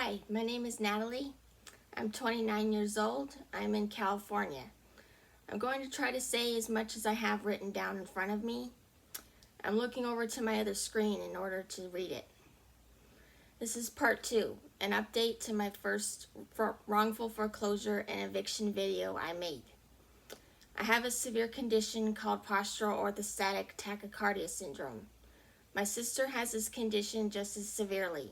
Hi, my name is Natalie. I'm 29 years old. I'm in California. I'm going to try to say as much as I have written down in front of me. I'm looking over to my other screen in order to read it. This is part 2, an update to my first wrongful foreclosure and eviction video I made. I have a severe condition called postural orthostatic tachycardia syndrome. My sister has this condition just as severely.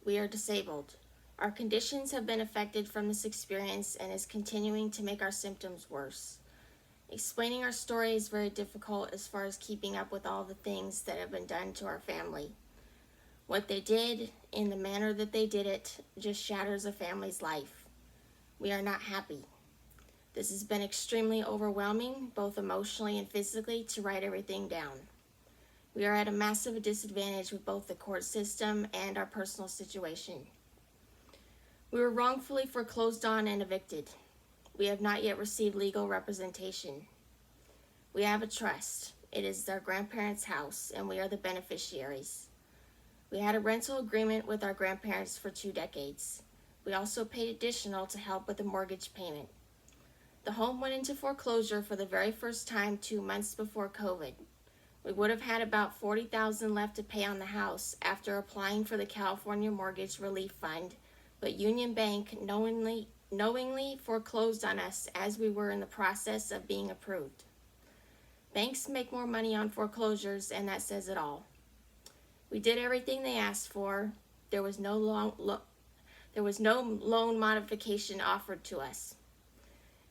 We are disabled. Our conditions have been affected from this experience and is continuing to make our symptoms worse. Explaining our story is very difficult as far as keeping up with all the things that have been done to our family. What they did, in the manner that they did it, just shatters a family's life. We are not happy. This has been extremely overwhelming, both emotionally and physically, to write everything down. We are at a massive disadvantage with both the court system and our personal situation. We were wrongfully foreclosed on and evicted. We have not yet received legal representation. We have a trust. It is our grandparents' house, and we are the beneficiaries. We had a rental agreement with our grandparents for 2 decades. We also paid additional to help with the mortgage payment. The home went into foreclosure for the very first time 2 months before COVID. We would have had about $40,000 left to pay on the house after applying for the California Mortgage Relief Fund, but Union Bank knowingly foreclosed on us as we were in the process of being approved. Banks make more money on foreclosures, and that says it all. We did everything they asked for. There was no loan modification offered to us.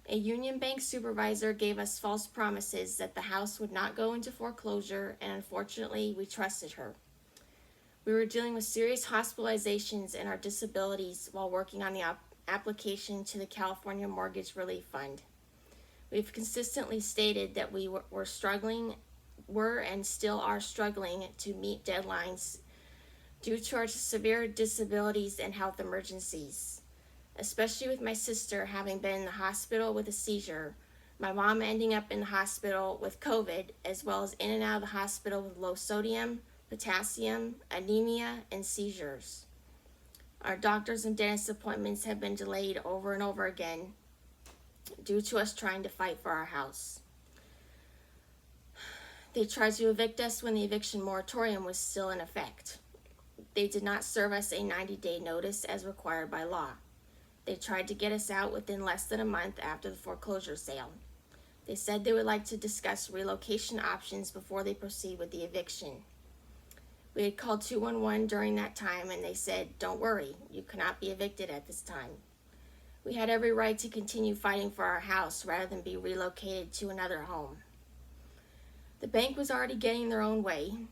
A Union Bank supervisor gave us false promises that the house would not go into foreclosure, and unfortunately, we trusted her. We were dealing with serious hospitalizations and our disabilities while working on the application to the California Mortgage Relief Fund. We've consistently stated that we were and still are struggling to meet deadlines due to our severe disabilities and health emergencies. Especially with my sister having been in the hospital with a seizure, my mom ending up in the hospital with COVID, as well as in and out of the hospital with low sodium, potassium, anemia, and seizures. Our doctors and dentist appointments have been delayed over and over again due to us trying to fight for our house. They tried to evict us when the eviction moratorium was still in effect. They did not serve us a 90-day notice as required by law. They tried to get us out within less than a month after the foreclosure sale. They said they would like to discuss relocation options before they proceed with the eviction. We had called 211 during that time, and they said, "Don't worry, you cannot be evicted at this time." We had every right to continue fighting for our house rather than be relocated to another home. The bank was already getting their own way.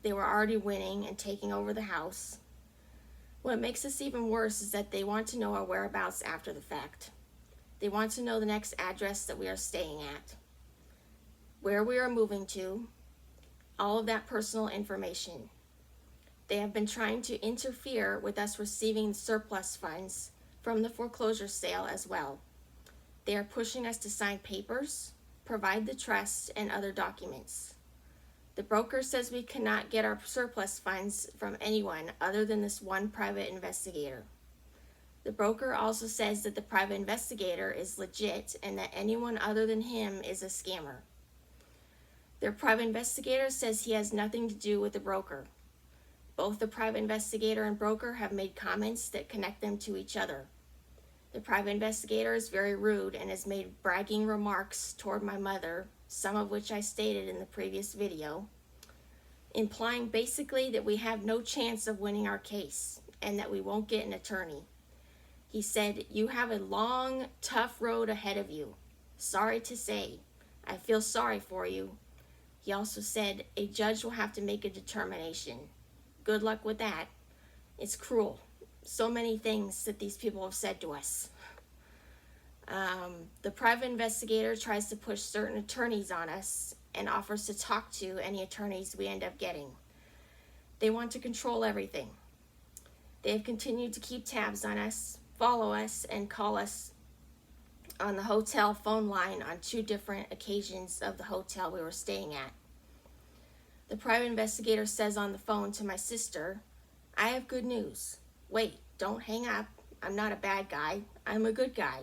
They were already winning and taking over the house. What makes this even worse is that they want to know our whereabouts after the fact. They want to know the next address that we are staying at, where we are moving to, all of that personal information. They have been trying to interfere with us receiving surplus funds from the foreclosure sale as well. They are pushing us to sign papers, provide the trust, and other documents. The broker says we cannot get our surplus funds from anyone other than this one private investigator. The broker also says that the private investigator is legit and that anyone other than him is a scammer. Their private investigator says he has nothing to do with the broker. Both the private investigator and broker have made comments that connect them to each other. The private investigator is very rude and has made bragging remarks toward my mother, some of which I stated in the previous video, implying basically that we have no chance of winning our case and that we won't get an attorney. He said, "You have a long, tough road ahead of you. Sorry to say, I feel sorry for you." He also said, "A judge will have to make a determination. Good luck with that. It's cruel." So many things that these people have said to us. The private investigator tries to push certain attorneys on us and offers to talk to any attorneys we end up getting. They want to control everything. They have continued to keep tabs on us, follow us, and call us on the hotel phone line on 2 different occasions of the hotel we were staying at. The private investigator says on the phone to my sister, "I have good news. Wait, Don't hang up. I'm not a bad guy. I'm a good guy.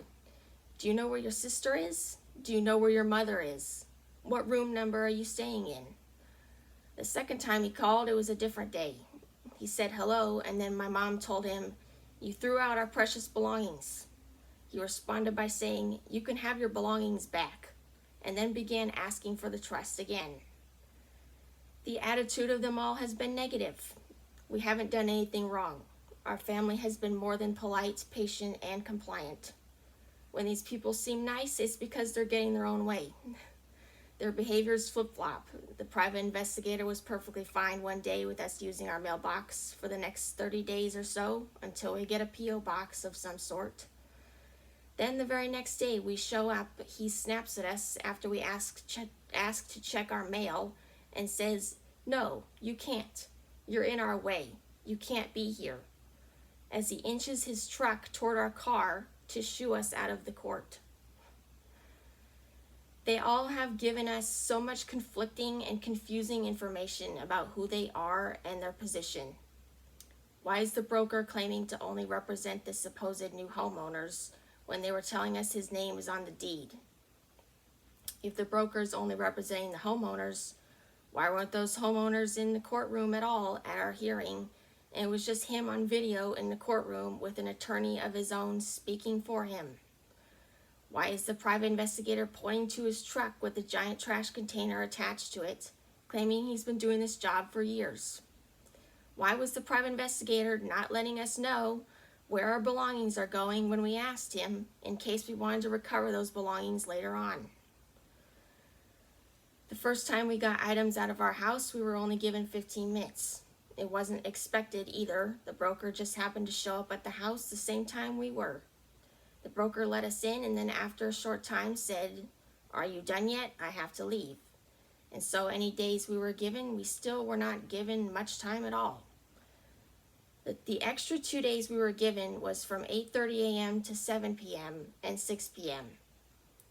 Do you know where your sister is? Do you know where your mother is? What room number are you staying in? The second time he called, it was a different day. He said hello, and then my mom told him, "You threw out our precious belongings." He responded by saying, "You can have your belongings back," and then began asking for the trust again. The attitude of them all has been negative. We haven't done anything wrong. Our family has been more than polite, patient, and compliant. When these people seem nice, it's because they're getting their own way. Their behaviors flip-flop. The private investigator was perfectly fine one day with us using our mailbox for the next 30 days or so until we get a P.O. box of some sort. Then the very next day we show up, he snaps at us after we ask to check our mail and says, "No, you can't. You're in our way. You can't be here," as he inches his truck toward our car to shoo us out of the court. They all have given us so much conflicting and confusing information about who they are and their position. Why is the broker claiming to only represent the supposed new homeowners when they were telling us his name is on the deed? If the broker is only representing the homeowners, why weren't those homeowners in the courtroom at all at our hearing, and it was just him on video in the courtroom with an attorney of his own speaking for him? Why is the private investigator pointing to his truck with a giant trash container attached to it, claiming he's been doing this job for years? Why was the private investigator not letting us know where our belongings are going when we asked him, in case we wanted to recover those belongings later on? The first time we got items out of our house, we were only given 15 minutes. It wasn't expected either. The broker just happened to show up at the house the same time we were. The broker let us in and then after a short time said, "Are you done yet? I have to leave." And so any days we were given, we still were not given much time at all. The extra 2 days we were given was from 8:30 a.m. to 7 p.m. and 6 p.m.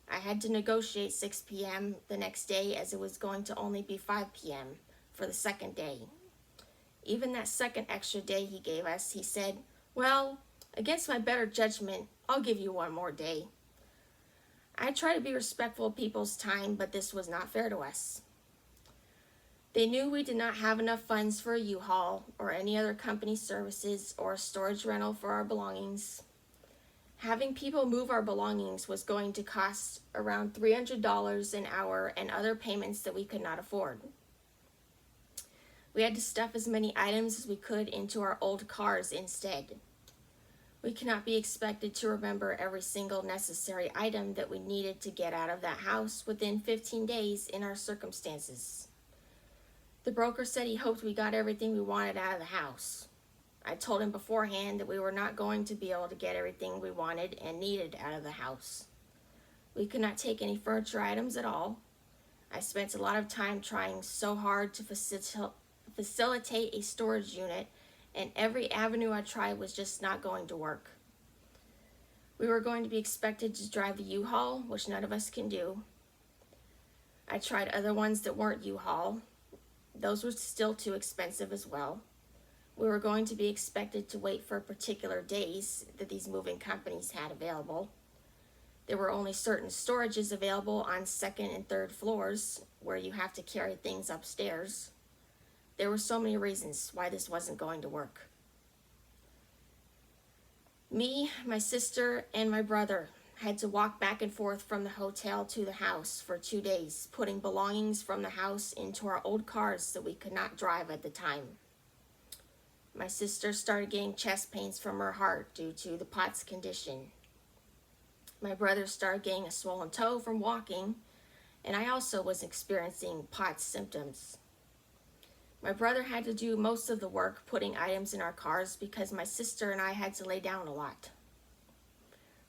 I had to negotiate 6 p.m. the next day as it was going to only be 5 p.m. for the second day. Even that second extra day he gave us, he said, "Well, against my better judgment, I'll give you one more day." I try to be respectful of people's time, but this was not fair to us. They knew we did not have enough funds for a U-Haul or any other company services or a storage rental for our belongings. Having people move our belongings was going to cost around $300 an hour and other payments that we could not afford. We had to stuff as many items as we could into our old cars instead. We cannot be expected to remember every single necessary item that we needed to get out of that house within 15 days in our circumstances. The broker said he hoped we got everything we wanted out of the house. I told him beforehand that we were not going to be able to get everything we wanted and needed out of the house. We could not take any furniture items at all. I spent a lot of time trying so hard to facilitate a storage unit, and every avenue I tried was just not going to work. We were going to be expected to drive the U-Haul, which none of us can do. I tried other ones that weren't U-Haul. Those were still too expensive as well. We were going to be expected to wait for particular days that these moving companies had available. There were only certain storages available on second and third floors where you have to carry things upstairs. There were so many reasons why this wasn't going to work. Me, my sister, and my brother had to walk back and forth from the hotel to the house for 2 days, putting belongings from the house into our old cars that we could not drive at the time. My sister started getting chest pains from her heart due to the POTS condition. My brother started getting a swollen toe from walking, and I also was experiencing POTS symptoms. My brother had to do most of the work putting items in our cars because my sister and I had to lay down a lot.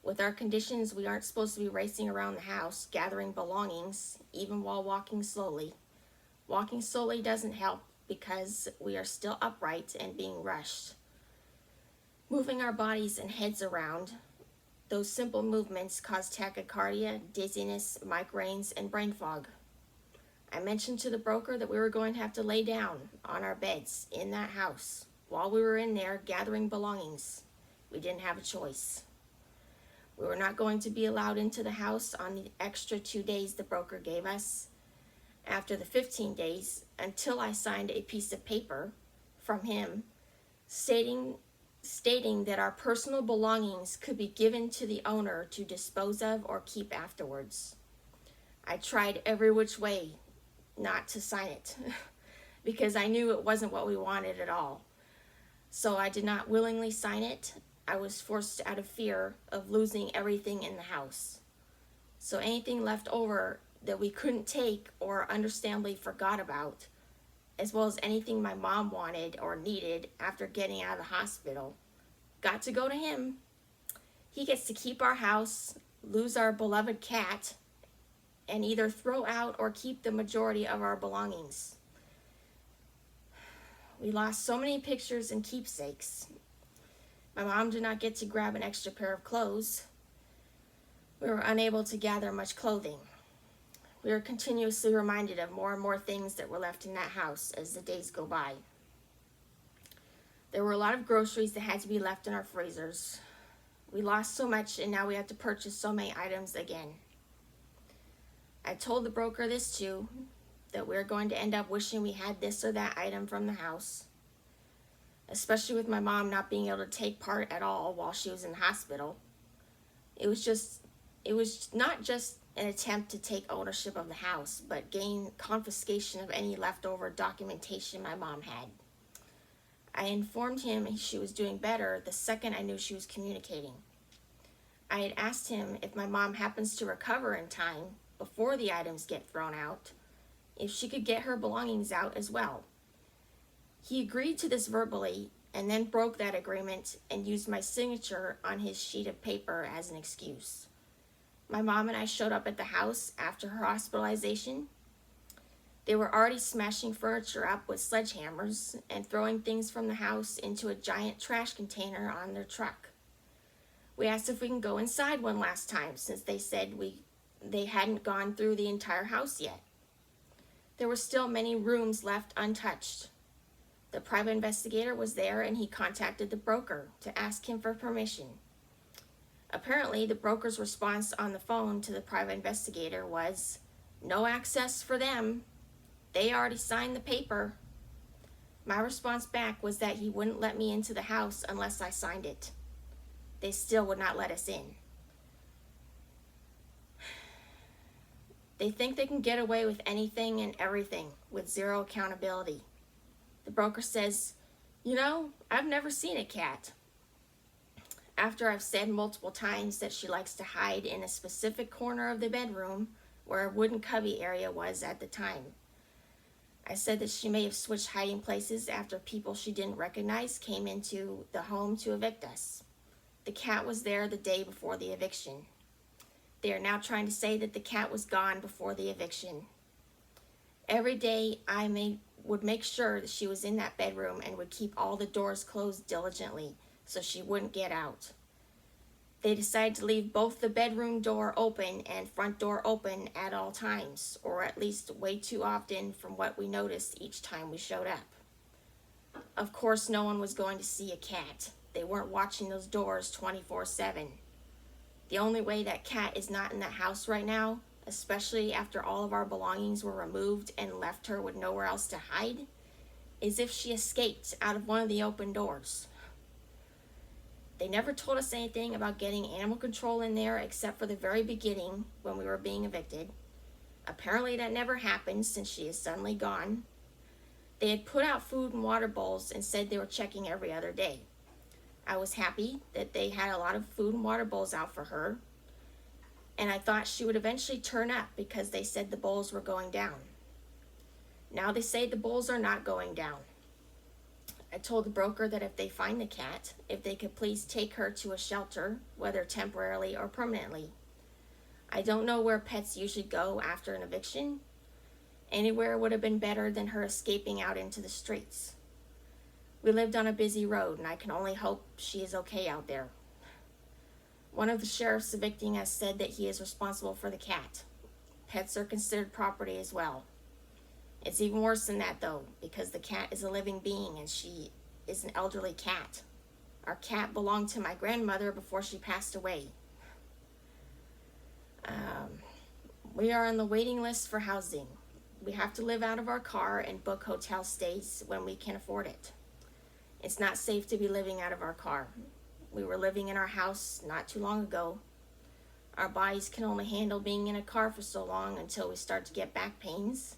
With our conditions, we aren't supposed to be racing around the house gathering belongings, even while walking slowly. Walking slowly doesn't help because we are still upright and being rushed. Moving our bodies and heads around, those simple movements cause tachycardia, dizziness, migraines, and brain fog. I mentioned to the broker that we were going to have to lay down on our beds in that house while we were in there gathering belongings. We didn't have a choice. We were not going to be allowed into the house on the extra 2 days the broker gave us after the 15 days until I signed a piece of paper from him stating that our personal belongings could be given to the owner to dispose of or keep afterwards. I tried every which way not to sign it because I knew it wasn't what we wanted at all. So I did not willingly sign it. I was forced out of fear of losing everything in the house. So anything left over that we couldn't take or understandably forgot about, as well as anything my mom wanted or needed after getting out of the hospital, got to go to him. He gets to keep our house, lose our beloved cat, and either throw out or keep the majority of our belongings. We lost so many pictures and keepsakes. My mom did not get to grab an extra pair of clothes. We were unable to gather much clothing. We were continuously reminded of more and more things that were left in that house as the days go by. There were a lot of groceries that had to be left in our freezers. We lost so much, and now we have to purchase so many items again. I told the broker this too, that we're going to end up wishing we had this or that item from the house, especially with my mom not being able to take part at all while she was in the hospital. It was not just an attempt to take ownership of the house, but gain confiscation of any leftover documentation my mom had. I informed him she was doing better the second I knew she was communicating. I had asked him if my mom happens to recover in time before the items get thrown out, if she could get her belongings out as well. He agreed to this verbally and then broke that agreement and used my signature on his sheet of paper as an excuse. My mom and I showed up at the house after her hospitalization. They were already smashing furniture up with sledgehammers and throwing things from the house into a giant trash container on their truck. We asked if we can go inside one last time since they said they hadn't gone through the entire house yet. There were still many rooms left untouched. The private investigator was there and he contacted the broker to ask him for permission. Apparently, the broker's response on the phone to the private investigator was, "No access for them. They already signed the paper." My response back was that he wouldn't let me into the house unless I signed it. They still would not let us in. They think they can get away with anything and everything with zero accountability. The broker says, I've never seen a cat. After I've said multiple times that she likes to hide in a specific corner of the bedroom where a wooden cubby area was at the time. I said that she may have switched hiding places after people she didn't recognize came into the home to evict us. The cat was there the day before the eviction. They are now trying to say that the cat was gone before the eviction. Every day I would make sure that she was in that bedroom and would keep all the doors closed diligently so she wouldn't get out. They decided to leave both the bedroom door open and front door open at all times, or at least way too often from what we noticed each time we showed up. Of course, no one was going to see a cat. They weren't watching those doors 24/7. The only way that cat is not in that house right now, especially after all of our belongings were removed and left her with nowhere else to hide, is if she escaped out of one of the open doors. They never told us anything about getting animal control in there except for the very beginning when we were being evicted. Apparently that never happened since she is suddenly gone. They had put out food and water bowls and said they were checking every other day. I was happy that they had a lot of food and water bowls out for her, and I thought she would eventually turn up because they said the bowls were going down. Now they say the bowls are not going down. I told the broker that if they find the cat, if they could please take her to a shelter, whether temporarily or permanently. I don't know where pets usually go after an eviction. Anywhere would have been better than her escaping out into the streets. We lived on a busy road, and I can only hope she is okay out there. One of the sheriffs evicting us said that he is responsible for the cat. Pets are considered property as well. It's even worse than that, though, because the cat is a living being and she is an elderly cat. Our cat belonged to my grandmother before she passed away. We are on the waiting list for housing. We have to live out of our car and book hotel stays when we can afford it. It's not safe to be living out of our car. We were living in our house not too long ago. Our bodies can only handle being in a car for so long until we start to get back pains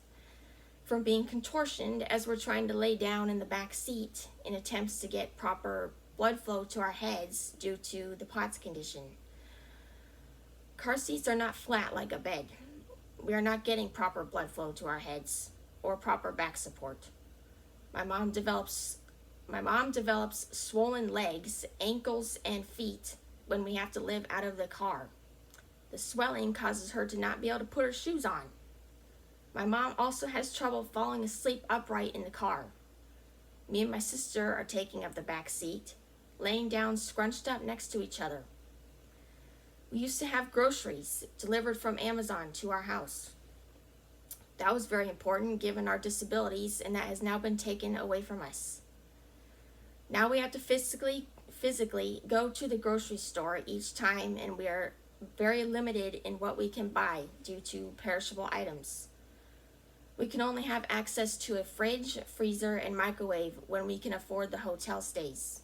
from being contortioned as we're trying to lay down in the back seat in attempts to get proper blood flow to our heads due to the POTS condition. Car seats are not flat like a bed. We are not getting proper blood flow to our heads or proper back support. My mom develops swollen legs, ankles, and feet when we have to live out of the car. The swelling causes her to not be able to put her shoes on. My mom also has trouble falling asleep upright in the car. Me and my sister are taking up the back seat, laying down scrunched up next to each other. We used to have groceries delivered from Amazon to our house. That was very important given our disabilities, and that has now been taken away from us. Now we have to physically go to the grocery store each time, and we are very limited in what we can buy due to perishable items. We can only have access to a fridge, freezer, and microwave when we can afford the hotel stays.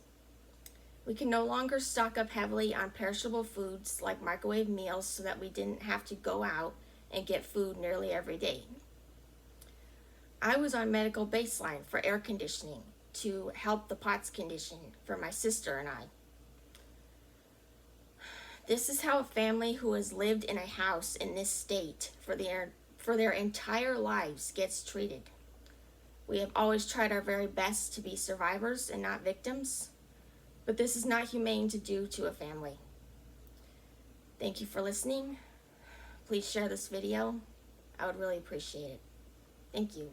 We can no longer stock up heavily on perishable foods like microwave meals so that we didn't have to go out and get food nearly every day. I was on medical baseline for air conditioning to help the POTS condition for my sister and I. This is how a family who has lived in a house in this state for their entire lives gets treated. We have always tried our very best to be survivors and not victims, but this is not humane to do to a family. Thank you for listening. Please share this video. I would really appreciate it. Thank you.